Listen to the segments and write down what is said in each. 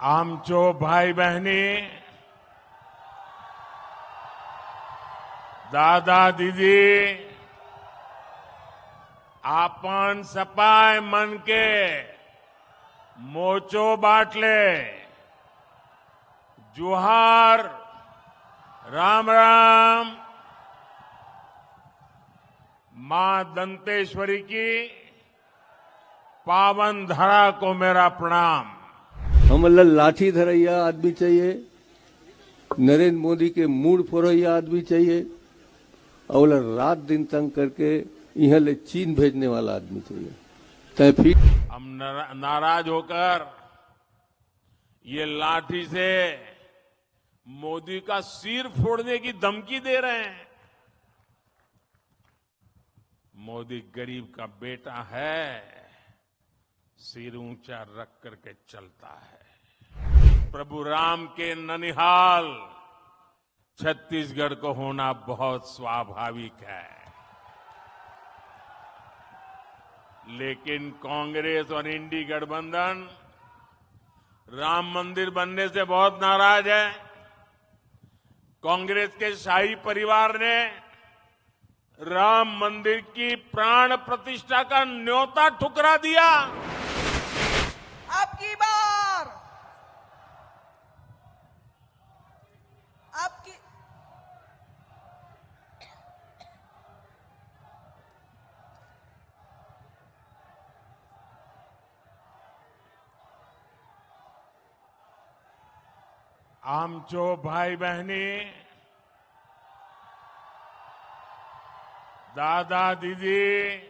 आमचो भाई बहनी, दादा दीदी, आपण सपाय मन के मोचो बाटले, जुहार, राम राम। मां दंतेश्वरी की पावन धरा को मेरा प्रणाम। हमला लाठी धरैया आदमी चाहिए, नरेंद्र मोदी के मूड फोरैया आदमी चाहिए, और रात दिन तंग करके यहाँ ले चीन भेजने वाला आदमी चाहिए। तय फिर हम नाराज होकर ये लाठी से मोदी का सिर फोड़ने की धमकी दे रहे हैं। मोदी गरीब का बेटा है, सिर ऊंचा रख करके चलता है। प्रभु राम के ननिहाल छत्तीसगढ़ को होना बहुत स्वाभाविक है, लेकिन कांग्रेस और इंडी गठबंधन राम मंदिर बनने से बहुत नाराज है। कांग्रेस के शाही परिवार ने राम मंदिर की प्राण प्रतिष्ठा का न्योता ठुकरा दिया। आपकी बार आपकी आमचो भाई बहनी, दादा दीदी,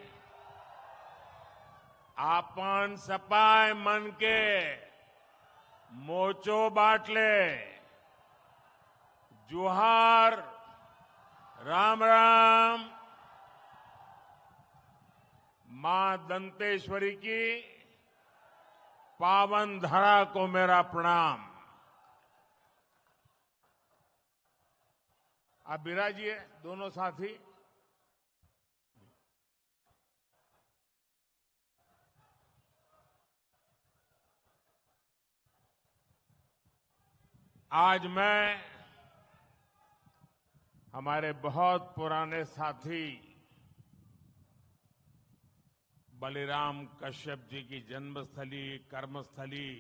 आपण सपाय मन के मोचो बाटले, जुहार, राम राम। मां दंतेश्वरी की पावन धरा को मेरा प्रणाम। आप विराजिए दोनों साथी। आज मैं हमारे बहुत पुराने साथी बलिराम कश्यप जी की जन्मस्थली, कर्मस्थली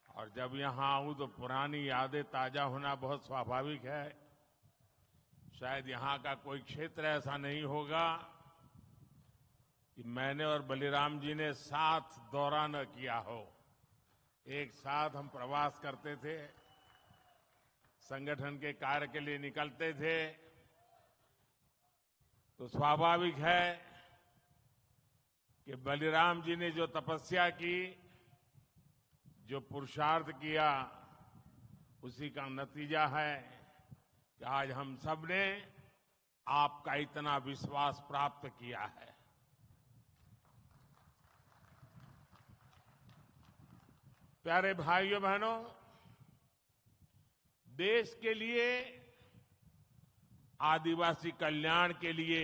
और जब यहां आऊं तो पुरानी यादें ताजा होना बहुत स्वाभाविक है। शायद यहां का कोई क्षेत्र ऐसा नहीं होगा कि मैंने और बलिराम जी ने साथ दौरा न किया हो। एक साथ हम प्रवास करते थे, संगठन के कार्य के लिए निकलते थे, तो स्वाभाविक है कि बलिराम जी ने जो तपस्या की, जो पुरुषार्थ किया, उसी का नतीजा है कि आज हम सब ने आपका इतना विश्वास प्राप्त किया है। प्यारे भाइयों बहनों, देश के लिए, आदिवासी कल्याण के लिए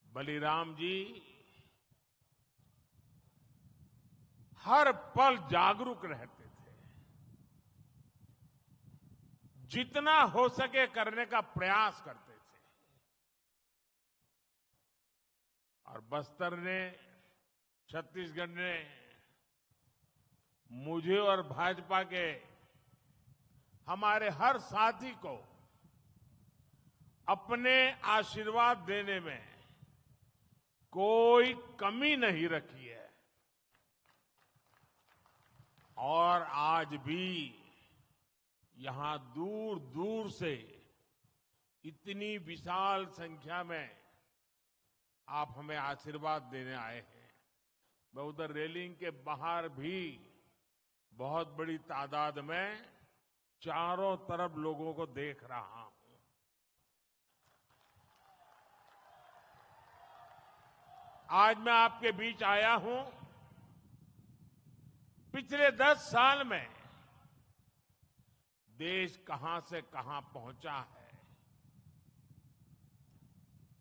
बलिराम जी हर पल जागरूक रहते थे। जितना हो सके करने का प्रयास करते थे। और बस्तर ने, छत्तीसगढ़ ने मुझे और भाजपा के हमारे हर साथी को अपने आशीर्वाद देने में कोई कमी नहीं रखी है। और आज भी यहां दूर दूर से इतनी विशाल संख्या में आप हमें आशीर्वाद देने आए हैं। मैं उधर रेलिंग के बाहर भी बहुत बड़ी तादाद में चारों तरफ लोगों को देख रहा हूं। आज मैं आपके बीच आया हूं। पिछले 10 साल में देश कहां से कहां पहुंचा है,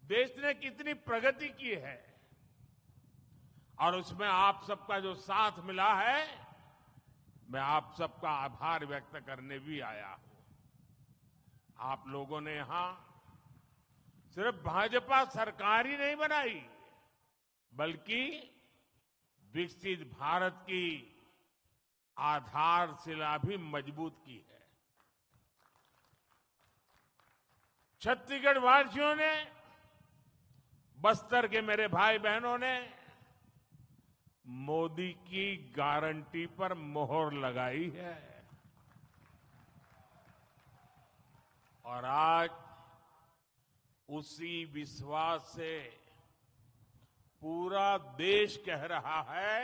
देश ने कितनी प्रगति की है, और उसमें आप सबका जो साथ मिला है, मैं आप सबका आभार व्यक्त करने भी आया हूं। आप लोगों ने यहां सिर्फ भाजपा सरकार ही नहीं बनाई, बल्कि विकसित भारत की आधारशिला भी मजबूत की है। छत्तीसगढ़ वासियों ने, बस्तर के मेरे भाई बहनों ने मोदी की गारंटी पर मोहर लगाई है और आज उसी विश्वास से पूरा देश कह रहा है,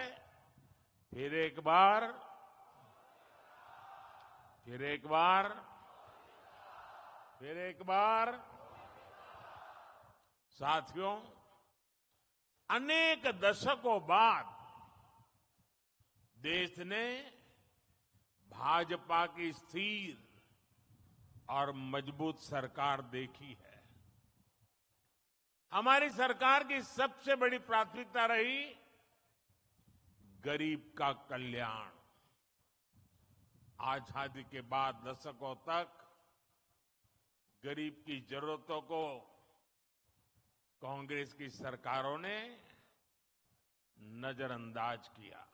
फिर एक बार, फिर एक बार, फिर एक बार। साथियों, अनेक दशकों बाद देश ने भाजपा की स्थिर और मजबूत सरकार देखी है। हमारी सरकार की सबसे बड़ी प्राथमिकता रही गरीब का कल्याण। आजादी के बाद दशकों तक गरीब की जरूरतों को कांग्रेस की सरकारों ने नजरअंदाज किया।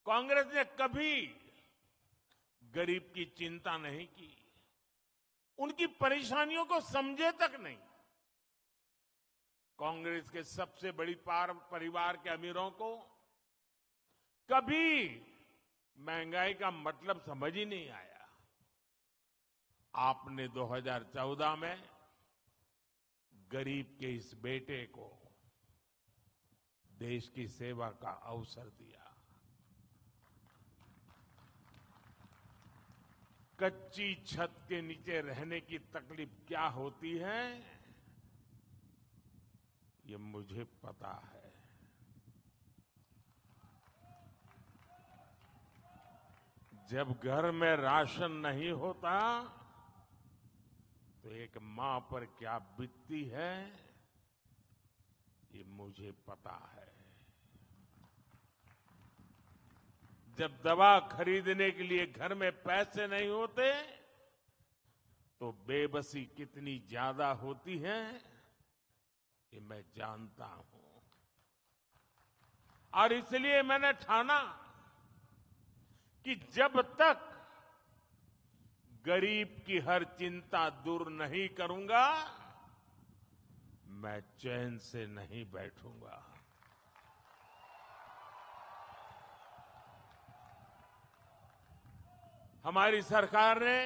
कांग्रेस ने कभी गरीब की चिंता नहीं की, उनकी परेशानियों को समझे तक नहीं। कांग्रेस के सबसे बड़ी परिवार के अमीरों को कभी महंगाई का मतलब समझ ही नहीं आया। आपने 2014 में गरीब के इस बेटे को देश की सेवा का अवसर दिया। कच्ची छत के नीचे रहने की तकलीफ क्या होती है, ये मुझे पता है। जब घर में राशन नहीं होता तो एक मां पर क्या बीतती है, ये मुझे पता है। जब दवा खरीदने के लिए घर में पैसे नहीं होते तो बेबसी कितनी ज्यादा होती है, ये मैं जानता हूं। और इसलिए मैंने ठाना कि जब तक गरीब की हर चिंता दूर नहीं करूंगा, मैं चैन से नहीं बैठूंगा। हमारी सरकार ने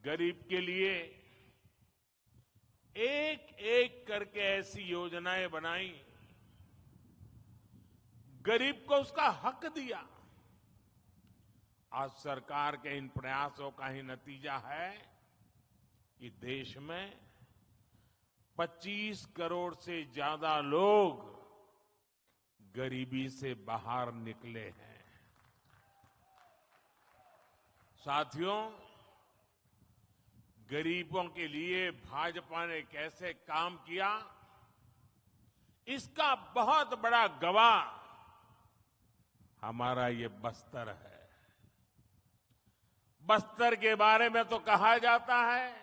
गरीब के लिए एक एक करके ऐसी योजनाएं बनाई, गरीब को उसका हक दिया। आज सरकार के इन प्रयासों का ही नतीजा है कि देश में 25 करोड़ से ज्यादा लोग गरीबी से बाहर निकले हैं। साथियों, गरीबों के लिए भाजपा ने कैसे काम किया, इसका बहुत बड़ा गवाह हमारा ये बस्तर है। बस्तर के बारे में तो कहा जाता है,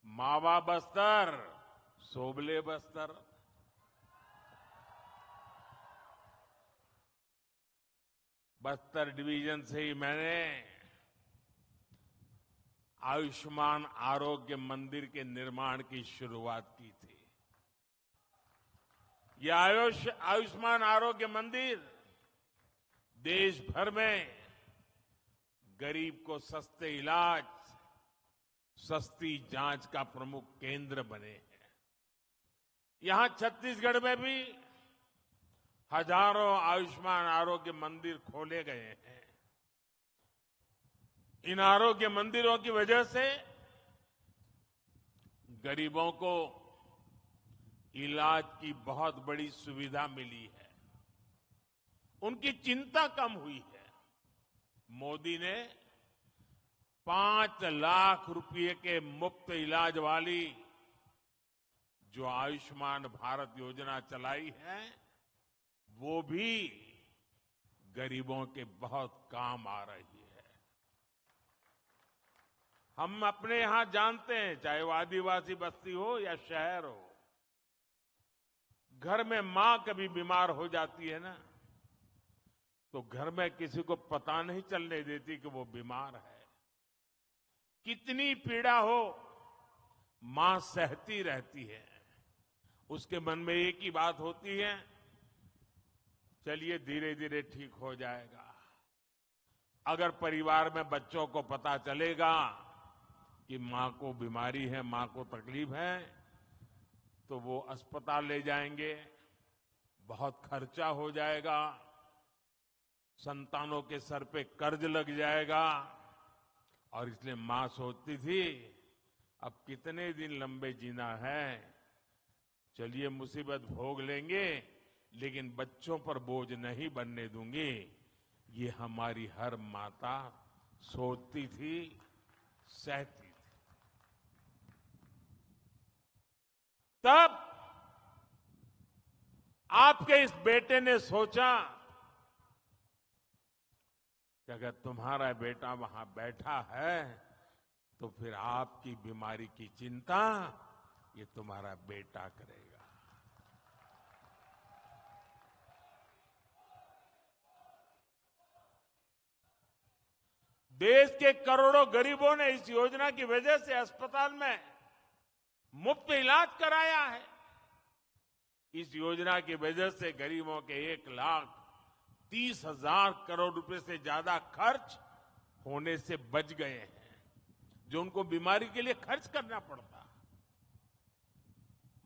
मावा बस्तर, सोबले बस्तर। बस्तर डिवीजन से ही मैंने आयुष्मान आरोग्य मंदिर के निर्माण की शुरुआत की थी। यह आयुष्मान आरोग्य मंदिर देश भर में गरीब को सस्ते इलाज, सस्ती जांच का प्रमुख केंद्र बने हैं। यहां छत्तीसगढ़ में भी हजारों आयुष्मान आरोग्य मंदिर खोले गए हैं। इन आरोग्य मंदिरों की वजह से गरीबों को इलाज की बहुत बड़ी सुविधा मिली है, उनकी चिंता कम हुई है। मोदी ने 5 लाख रुपए के मुफ्त इलाज वाली जो आयुष्मान भारत योजना चलाई है वो भी गरीबों के बहुत काम आ रही है। हम अपने यहां जानते हैं, चाहे वो आदिवासी बस्ती हो या शहर हो, घर में मां कभी बीमार हो जाती है ना, तो घर में किसी को पता नहीं चलने देती कि वो बीमार है। कितनी पीड़ा हो, मां सहती रहती है। उसके मन में एक ही बात होती है, चलिए धीरे धीरे ठीक हो जाएगा। अगर परिवार में बच्चों को पता चलेगा कि मां को बीमारी है, मां को तकलीफ है, तो वो अस्पताल ले जाएंगे, बहुत खर्चा हो जाएगा, संतानों के सर पे कर्ज लग जाएगा। और इसलिए मां सोचती थी अब कितने दिन लंबे जीना है, चलिए मुसीबत भोग लेंगे लेकिन बच्चों पर बोझ नहीं बनने दूंगी। ये हमारी हर माता सोचती थी, सहती थी। तब आपके इस बेटे ने सोचा कि अगर तुम्हारा बेटा वहां बैठा है तो फिर आपकी बीमारी की चिंता ये तुम्हारा बेटा करेगा। देश के करोड़ों गरीबों ने इस योजना की वजह से अस्पताल में मुफ्त इलाज कराया है। इस योजना की वजह से गरीबों के 1,30,000 करोड़ रुपए से ज्यादा खर्च होने से बच गए हैं, जो उनको बीमारी के लिए खर्च करना पड़ता।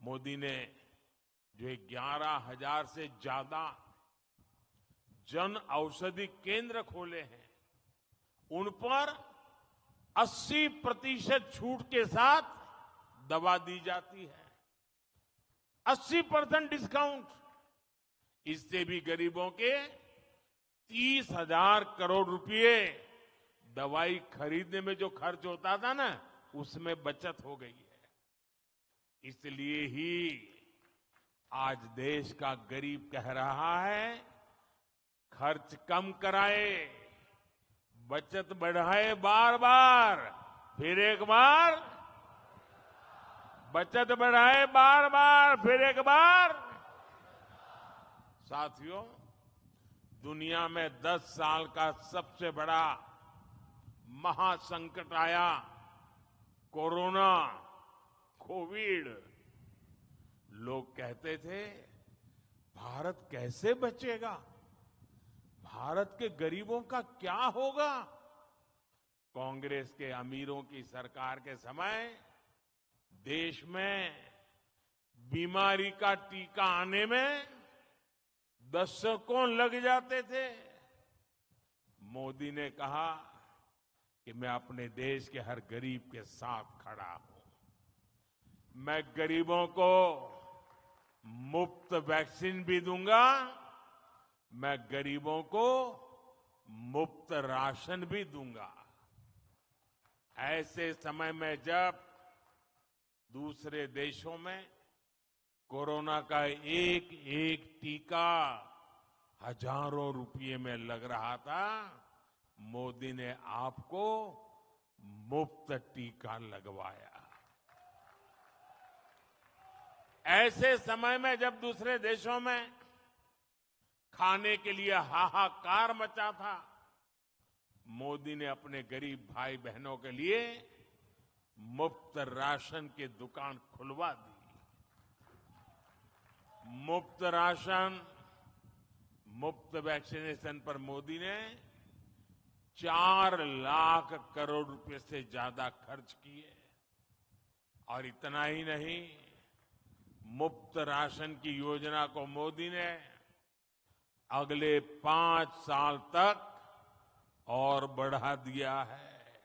मोदी ने जो 11,000 से ज्यादा जन औषधि केंद्र खोले हैं, उन पर 80% छूट के साथ दवा दी जाती है। 80% डिस्काउंट। इससे भी गरीबों के 30,000 करोड़ रुपए दवाई खरीदने में जो खर्च होता था ना, उसमें बचत हो गई है। इसलिए ही आज देश का गरीब कह रहा है, खर्च कम कराए, बचत बढ़ाए, बार बार, फिर एक बार, बचत बढ़ाए बार बार, फिर एक बार। साथियों, दुनिया में 10 साल का सबसे बड़ा महासंकट आया, कोरोना, कोविड। लोग कहते थे भारत कैसे बचेगा, भारत के गरीबों का क्या होगा। कांग्रेस के अमीरों की सरकार के समय देश में बीमारी का टीका आने में दशकों लग जाते थे। मोदी ने कहा कि मैं अपने देश के हर गरीब के साथ खड़ा हूं। मैं गरीबों को मुफ्त वैक्सीन भी दूंगा, मैं गरीबों को मुफ्त राशन भी दूंगा। ऐसे समय में जब दूसरे देशों में कोरोना का एक एक टीका हजारों रुपये में लग रहा था, मोदी ने आपको मुफ्त टीका लगवाया। ऐसे समय में जब दूसरे देशों में खाने के लिए हाहाकार मचा था, मोदी ने अपने गरीब भाई बहनों के लिए मुफ्त राशन की दुकान खुलवा दी। मुफ्त राशन, मुफ्त वैक्सीनेशन पर मोदी ने 4 लाख करोड़ रुपए से ज्यादा खर्च किए। और इतना ही नहीं, मुफ्त राशन की योजना को मोदी ने अगले 5 साल तक और बढ़ा दिया है।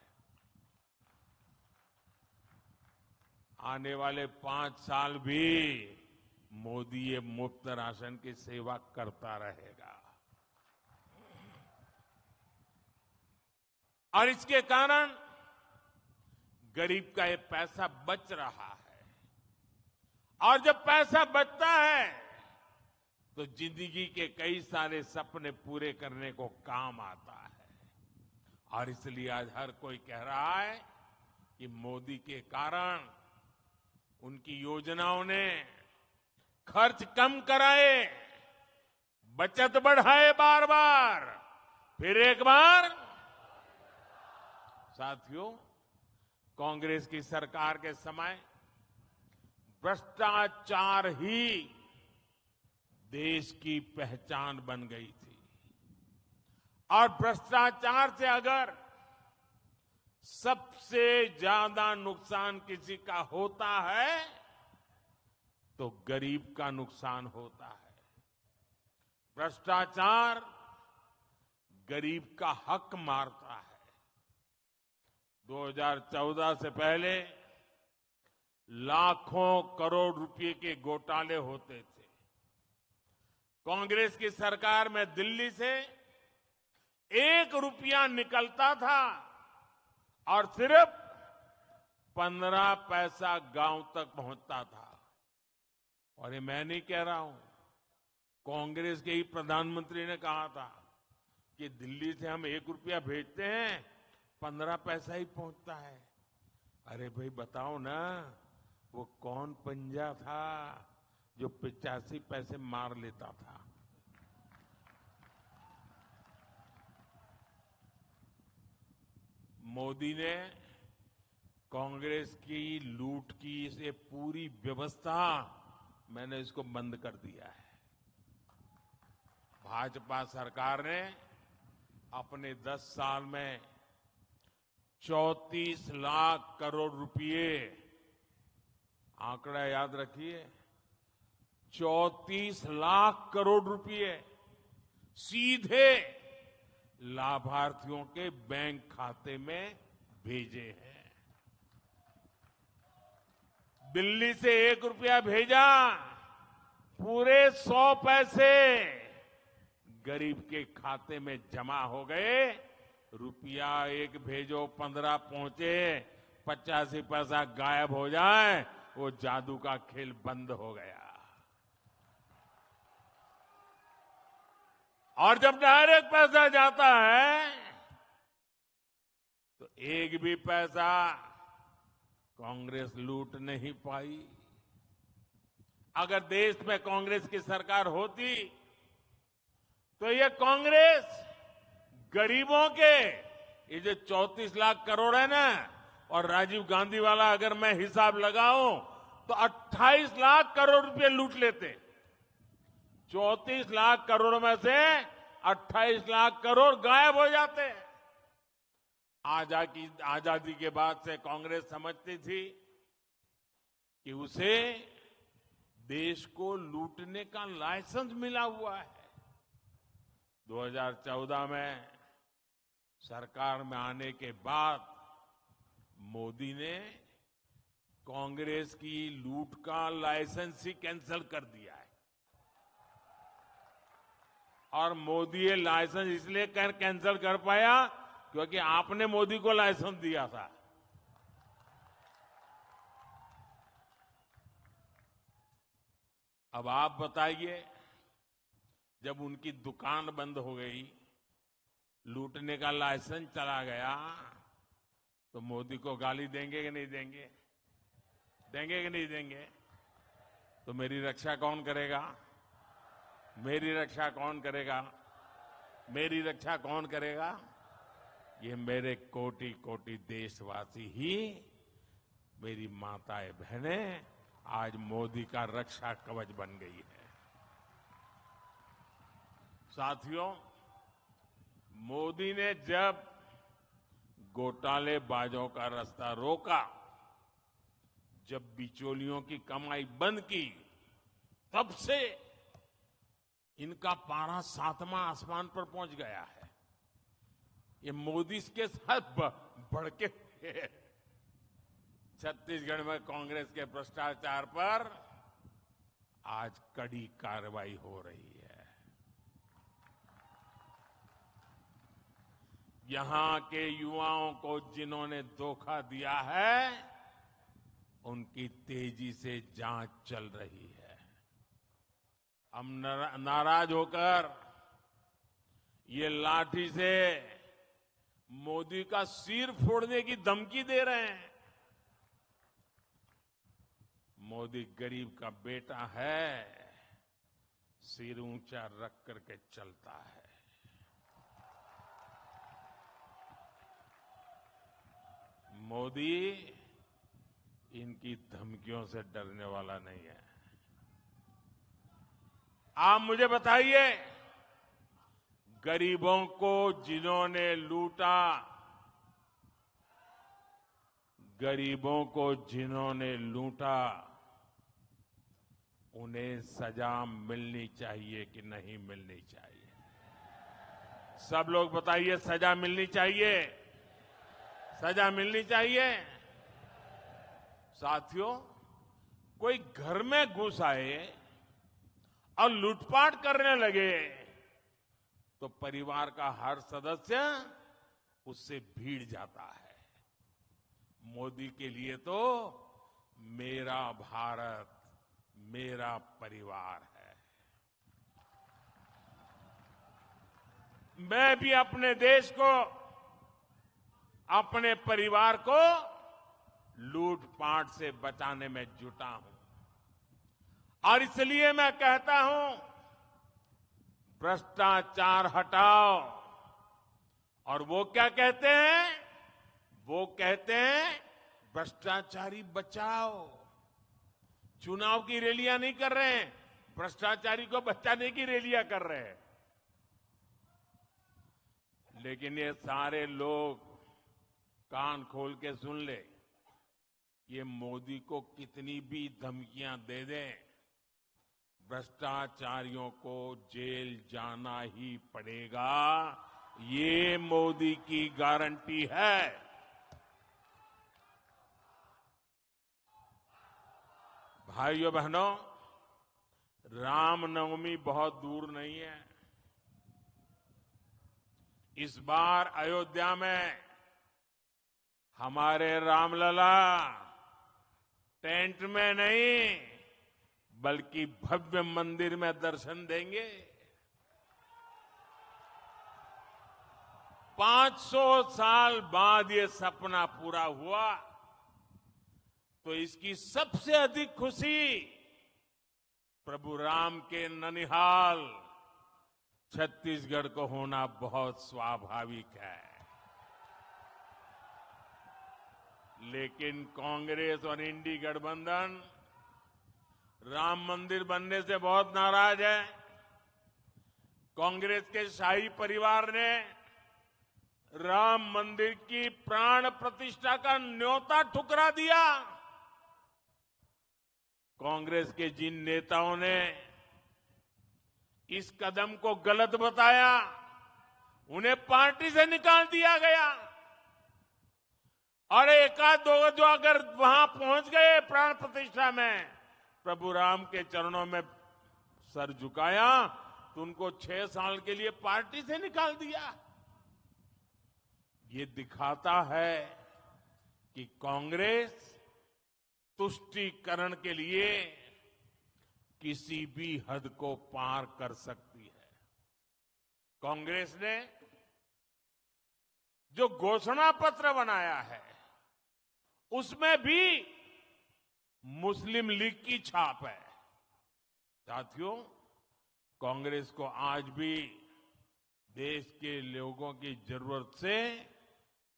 आने वाले 5 साल भी मोदी ये मुफ्त राशन की सेवा करता रहेगा। और इसके कारण गरीब का ये पैसा बच रहा है। और जब पैसा बचता है तो जिंदगी के कई सारे सपने पूरे करने को काम आता है। और इसलिए आज हर कोई कह रहा है कि मोदी के कारण उनकी योजनाओं ने खर्च कम कराए, बचत बढ़ाए बार बार, फिर एक बार। साथियों, कांग्रेस की सरकार के समय भ्रष्टाचार ही देश की पहचान बन गई थी। और भ्रष्टाचार से अगर सबसे ज्यादा नुकसान किसी का होता है तो गरीब का नुकसान होता है। भ्रष्टाचार गरीब का हक मारता है। 2014 से पहले लाखों करोड़ रुपए के घोटाले होते थे। कांग्रेस की सरकार में दिल्ली से 1 रुपया निकलता था और सिर्फ 15 पैसा गांव तक पहुंचता था। और ये मैं नहीं कह रहा हूं, कांग्रेस के ही प्रधानमंत्री ने कहा था कि दिल्ली से हम 1 रुपया भेजते हैं, 15 पैसा ही पहुंचता है। अरे भाई बताओ ना, वो कौन पंजा था जो 85 पैसे मार लेता था? मोदी ने कांग्रेस की लूट की ये पूरी व्यवस्था, मैंने इसको बंद कर दिया है। भाजपा सरकार ने अपने 10 साल में 34 लाख करोड़ रुपए, आंकड़ा याद रखिए, 34 लाख करोड़ रुपए सीधे लाभार्थियों के बैंक खाते में भेजे हैं। दिल्ली से 1 रुपया भेजा, पूरे 100 पैसे गरीब के खाते में जमा हो गए। रुपया 1 भेजो, 15 पहुंचे, 85 पैसा गायब हो जाए, वो जादू का खेल बंद हो गया। और जब डायरेक्ट पैसा जाता है तो एक भी पैसा कांग्रेस लूट नहीं पाई। अगर देश में कांग्रेस की सरकार होती तो ये कांग्रेस गरीबों के, ये जो 34 लाख करोड़ है ना, और राजीव गांधी वाला अगर मैं हिसाब लगाऊं तो 28 लाख करोड़ रुपए लूट लेते। 34 लाख करोड़ में से 28 लाख करोड़ गायब हो जाते। आजादी के बाद से कांग्रेस समझती थी कि उसे देश को लूटने का लाइसेंस मिला हुआ है। 2014 में सरकार में आने के बाद मोदी ने कांग्रेस की लूट का लाइसेंस ही कैंसिल कर दिया है। और मोदी ये लाइसेंस इसलिए कैंसिल कर पाया क्योंकि आपने मोदी को लाइसेंस दिया था। अब आप बताइए, जब उनकी दुकान बंद हो गई, लूटने का लाइसेंस चला गया, तो मोदी को गाली देंगे कि नहीं देंगे? देंगे कि नहीं देंगे? तो मेरी रक्षा कौन करेगा? मेरी रक्षा कौन करेगा? मेरी रक्षा कौन करेगा? ये मेरे कोटि कोटि देशवासी ही, मेरी माताएं बहनें आज मोदी का रक्षा कवच बन गई है। साथियों, मोदी ने जब घोटालेबाजों का रास्ता रोका, जब बिचौलियों की कमाई बंद की, तब से इनका पारा 7वां आसमान पर पहुंच गया है। ये मोदी के साथ बढ़ के छत्तीसगढ़ में कांग्रेस के भ्रष्टाचार पर आज कड़ी कार्रवाई हो रही है। यहां के युवाओं को जिन्होंने धोखा दिया है, उनकी तेजी से जांच चल रही है। हम नाराज होकर ये लाठी से मोदी का सिर फोड़ने की धमकी दे रहे हैं। मोदी गरीब का बेटा है, सिर ऊंचा रख करके चलता है। मोदी इनकी धमकियों से डरने वाला नहीं है। आप मुझे बताइए, गरीबों को जिन्होंने लूटा, गरीबों को जिन्होंने लूटा, उन्हें सजा मिलनी चाहिए कि नहीं मिलनी चाहिए? सब लोग बताइए, सजा मिलनी चाहिए? सजा मिलनी चाहिए। साथियों, कोई घर में घुस आए और लूटपाट करने लगे तो परिवार का हर सदस्य उससे भीड़ जाता है। मोदी के लिए तो मेरा भारत, मेरा परिवार है। मैं भी अपने देश को, अपने परिवार को लूटपाट से बचाने में जुटा हूं। और इसलिए मैं कहता हूं, भ्रष्टाचार हटाओ। और वो क्या कहते हैं? वो कहते हैं भ्रष्टाचारी बचाओ। चुनाव की रैलियां नहीं कर रहे हैं, भ्रष्टाचारी को बचाने की रैलियां कर रहे हैं। लेकिन ये सारे लोग कान खोल के सुन ले, ये मोदी को कितनी भी धमकियां दे दें, भ्रष्टाचारियों को जेल जाना ही पड़ेगा। ये मोदी की गारंटी है। भाइयों बहनों, रामनवमी बहुत दूर नहीं है। इस बार अयोध्या में हमारे रामलला टेंट में नहीं बल्कि भव्य मंदिर में दर्शन देंगे। 500 साल बाद ये सपना पूरा हुआ तो इसकी सबसे अधिक खुशी प्रभु राम के ननिहाल छत्तीसगढ़ को होना बहुत स्वाभाविक है। लेकिन कांग्रेस और इंडी गठबंधन राम मंदिर बनने से बहुत नाराज है। कांग्रेस के शाही परिवार ने राम मंदिर की प्राण प्रतिष्ठा का न्योता ठुकरा दिया। कांग्रेस के जिन नेताओं ने इस कदम को गलत बताया, उन्हें पार्टी से निकाल दिया गया। और एकाध दो जो अगर वहां पहुंच गए प्राण प्रतिष्ठा में, प्रभु राम के चरणों में सर झुकाया, तो उनको 6 साल के लिए पार्टी से निकाल दिया। ये दिखाता है कि कांग्रेस तुष्टीकरण के लिए किसी भी हद को पार कर सकती है। कांग्रेस ने जो घोषणा पत्र बनाया है उसमें भी मुस्लिम लीग की छाप है। साथियों, कांग्रेस को आज भी देश के लोगों की जरूरत से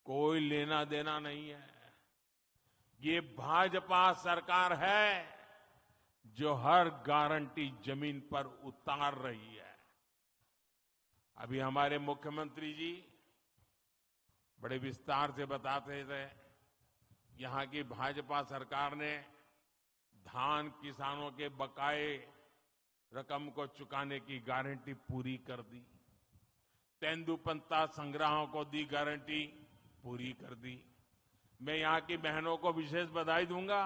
कोई लेना देना नहीं है। ये भाजपा सरकार है जो हर गारंटी जमीन पर उतार रही है। अभी हमारे मुख्यमंत्री जी बड़े विस्तार से बताते थे, यहां की भाजपा सरकार ने धान किसानों के बकाए रकम को चुकाने की गारंटी पूरी कर दी। तेंदुपत्ता संग्राहों को दी गारंटी पूरी कर दी। मैं यहां की बहनों को विशेष बधाई दूंगा,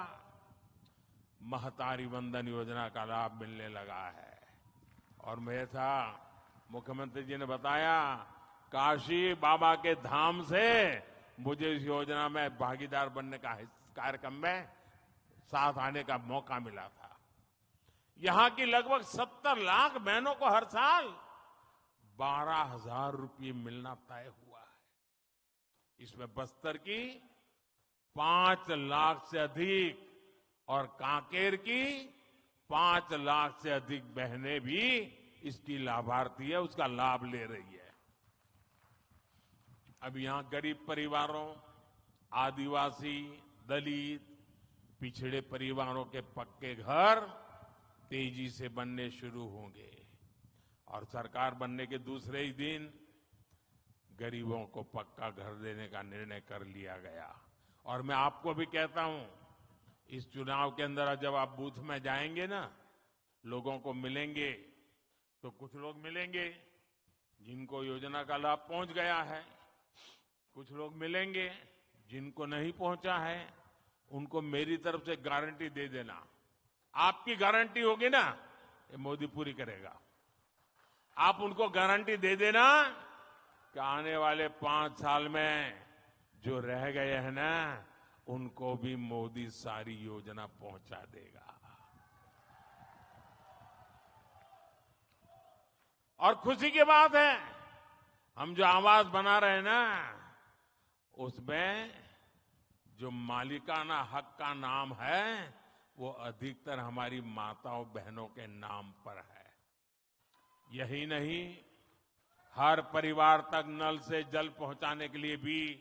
महतारी वंदन योजना का लाभ मिलने लगा है। और मेरा मुख्यमंत्री जी ने बताया, काशी बाबा के धाम से मुझे इस योजना में भागीदार बनने का कार्यक्रम में साथ आने का मौका मिला था। यहां की लगभग 70 लाख बहनों को हर साल 12,000 रुपये मिलना तय हुआ है। इसमें बस्तर की 5 लाख से अधिक और कांकेर की 5 लाख से अधिक बहनें भी इसकी लाभार्थी है, उसका लाभ ले रही है। अब यहां गरीब परिवारों, आदिवासी, दलित, पिछड़े परिवारों के पक्के घर तेजी से बनने शुरू होंगे और सरकार बनने के दूसरे ही दिन गरीबों को पक्का घर देने का निर्णय कर लिया गया। और मैं आपको भी कहता हूं, इस चुनाव के अंदर जब आप बूथ में जाएंगे ना, लोगों को मिलेंगे, तो कुछ लोग मिलेंगे जिनको योजना का लाभ पहुंच गया है, कुछ लोग मिलेंगे जिनको नहीं पहुंचा है। उनको मेरी तरफ से गारंटी दे देना, आपकी गारंटी होगी ना, ये मोदी पूरी करेगा। आप उनको गारंटी दे देना कि आने वाले 5 साल में जो रह गए हैं ना, उनको भी मोदी सारी योजना पहुंचा देगा। और खुशी की बात है, हम जो आवास बना रहे हैं ना, उसमें जो मालिकाना हक का नाम है वो अधिकतर हमारी माताओं बहनों के नाम पर है। यही नहीं, हर परिवार तक नल से जल पहुंचाने के लिए भी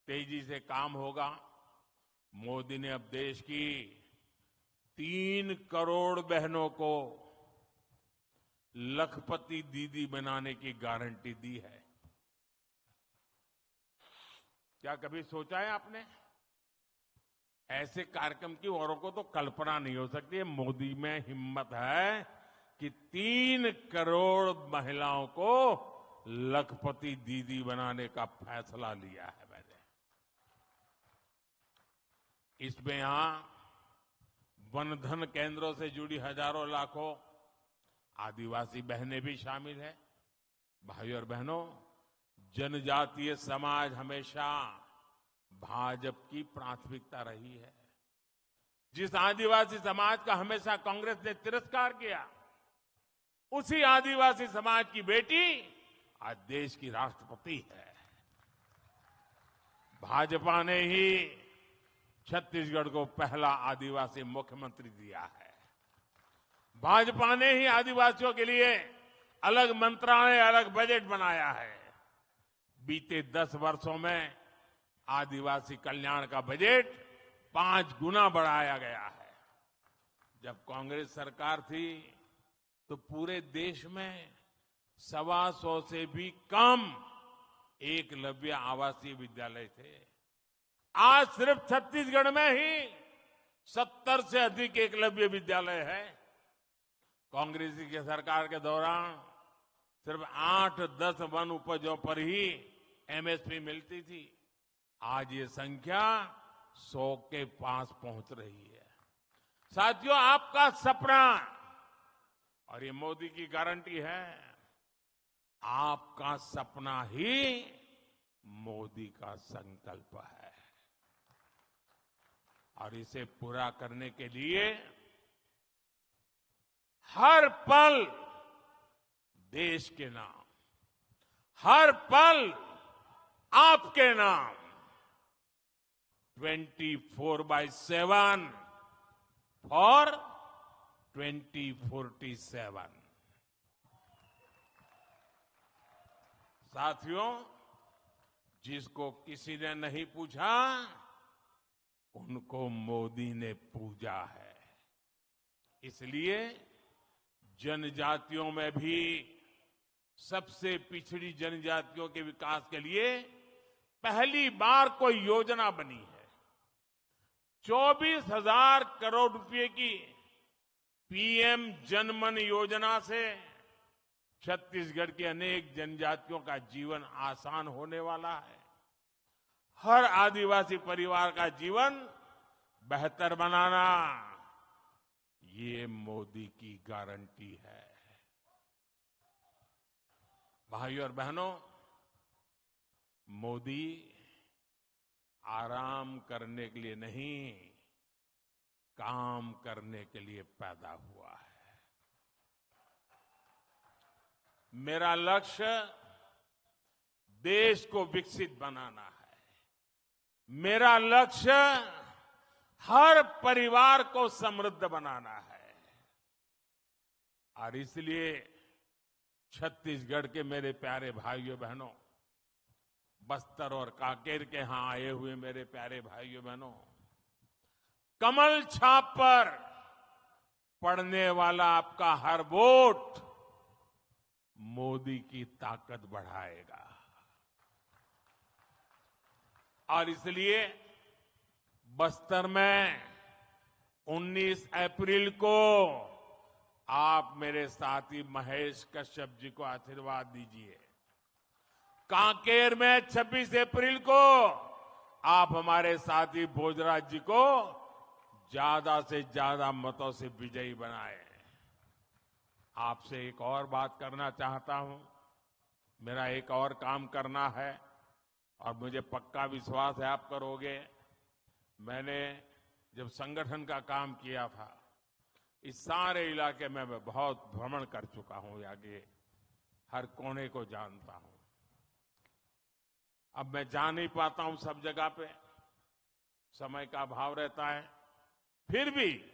तेजी से काम होगा। मोदी ने अब देश की 3 करोड़ बहनों को लखपति दीदी बनाने की गारंटी दी है। क्या कभी सोचा है आपने? ऐसे कार्यक्रम की औरों को तो कल्पना नहीं हो सकती है। मोदी में हिम्मत है कि 3 करोड़ महिलाओं को लखपति दीदी बनाने का फैसला लिया है मैंने। इसमें यहां वनधन केंद्रों से जुड़ी हजारों लाखों आदिवासी बहनें भी शामिल हैं। भाइयों और बहनों, जनजातीय समाज हमेशा भाजपा की प्राथमिकता रही है। जिस आदिवासी समाज का हमेशा कांग्रेस ने तिरस्कार किया, उसी आदिवासी समाज की बेटी आज देश की राष्ट्रपति है। भाजपा ने ही छत्तीसगढ़ को पहला आदिवासी मुख्यमंत्री दिया है। भाजपा ने ही आदिवासियों के लिए अलग मंत्रालय, अलग बजट बनाया है। बीते 10 वर्षों में आदिवासी कल्याण का बजट 5 गुना बढ़ाया गया है। जब कांग्रेस सरकार थी तो पूरे देश में 125 से भी कम एकलव्य आवासीय विद्यालय थे। आज सिर्फ छत्तीसगढ़ में ही 70 से अधिक एकलव्य विद्यालय है। कांग्रेस की सरकार के दौरान सिर्फ 8-10 वन उपजों पर ही एमएसपी मिलती थी। आज ये संख्या 100 के पास पहुंच रही है। साथियों, आपका सपना और ये मोदी की गारंटी है, आपका सपना ही मोदी का संकल्प है। और इसे पूरा करने के लिए हर पल देश के नाम, हर पल आपके नाम 24/7 फॉर 2047। साथियों, जिसको किसी ने नहीं पूछा, उनको मोदी ने पूजा है। इसलिए जनजातियों में भी सबसे पिछड़ी जनजातियों के विकास के लिए पहली बार कोई योजना बनी है। 24,000 करोड़ रुपए की पीएम जनमन योजना से छत्तीसगढ़ की अनेक जनजातियों का जीवन आसान होने वाला है। हर आदिवासी परिवार का जीवन बेहतर बनाना, ये मोदी की गारंटी है। भाइयों और बहनों, मोदी आराम करने के लिए नहीं, काम करने के लिए पैदा हुआ है। मेरा लक्ष्य देश को विकसित बनाना है। मेरा लक्ष्य हर परिवार को समृद्ध बनाना है। और इसलिए छत्तीसगढ़ के मेरे प्यारे भाइयों बहनों, बस्तर और कांकेर के यहां आए हुए मेरे प्यारे भाइयों बहनों, कमल छाप पर पड़ने वाला आपका हर वोट मोदी की ताकत बढ़ाएगा। और इसलिए बस्तर में 19 अप्रैल को आप मेरे साथी महेश कश्यप जी को आशीर्वाद दीजिए। कांकेर में 26 अप्रैल को आप हमारे साथी भोजराज जी को ज्यादा से ज्यादा मतों से विजयी बनाए। आपसे एक और बात करना चाहता हूं। मेरा एक और काम करना है और मुझे पक्का विश्वास है आप करोगे। मैंने जब संगठन का काम किया था, इस सारे इलाके में मैं बहुत भ्रमण कर चुका हूं, आगे हर कोने को जानता हूं। अब मैं जा नहीं पाता हूं सब जगह पे, समय का अभाव रहता है। फिर भी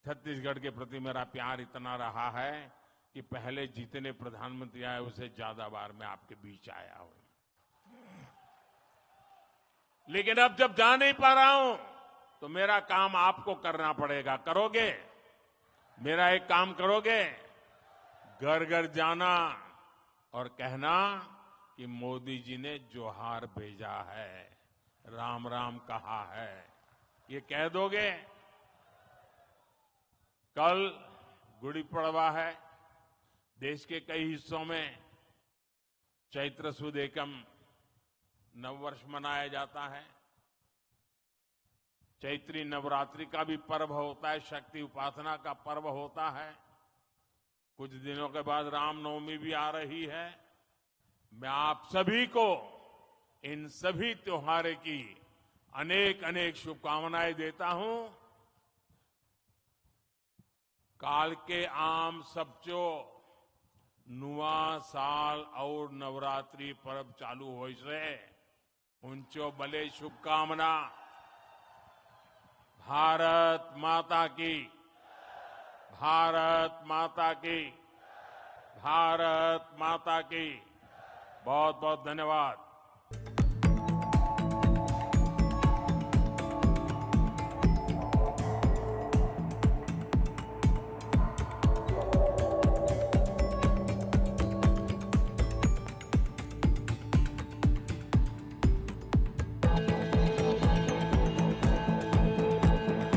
छत्तीसगढ़ के प्रति मेरा प्यार इतना रहा है कि पहले जितने प्रधानमंत्री आए उससे ज्यादा बार मैं आपके बीच आया हूं। लेकिन अब जब जा नहीं पा रहा हूं तो मेरा काम आपको करना पड़ेगा। करोगे? मेरा एक काम करोगे? घर घर जाना और कहना कि मोदी जी ने जोहार भेजा है, राम राम कहा है। ये कह दोगे? कल गुड़ी पड़वा है। देश के कई हिस्सों में चैत्र सुद एकम नववर्ष मनाया जाता है। चैत्री नवरात्रि का भी पर्व होता है, शक्ति उपासना का पर्व होता है। कुछ दिनों के बाद रामनवमी भी आ रही है। मैं आप सभी को इन सभी त्योहारों की अनेक अनेक शुभकामनाएं देता हूं। काल के आम सबचो नुआ साल और नवरात्रि पर्व चालू हो से उनचो भले शुभकामना। भारत माता की, भारत माता की, भारत माता की। बहुत बहुत धन्यवाद।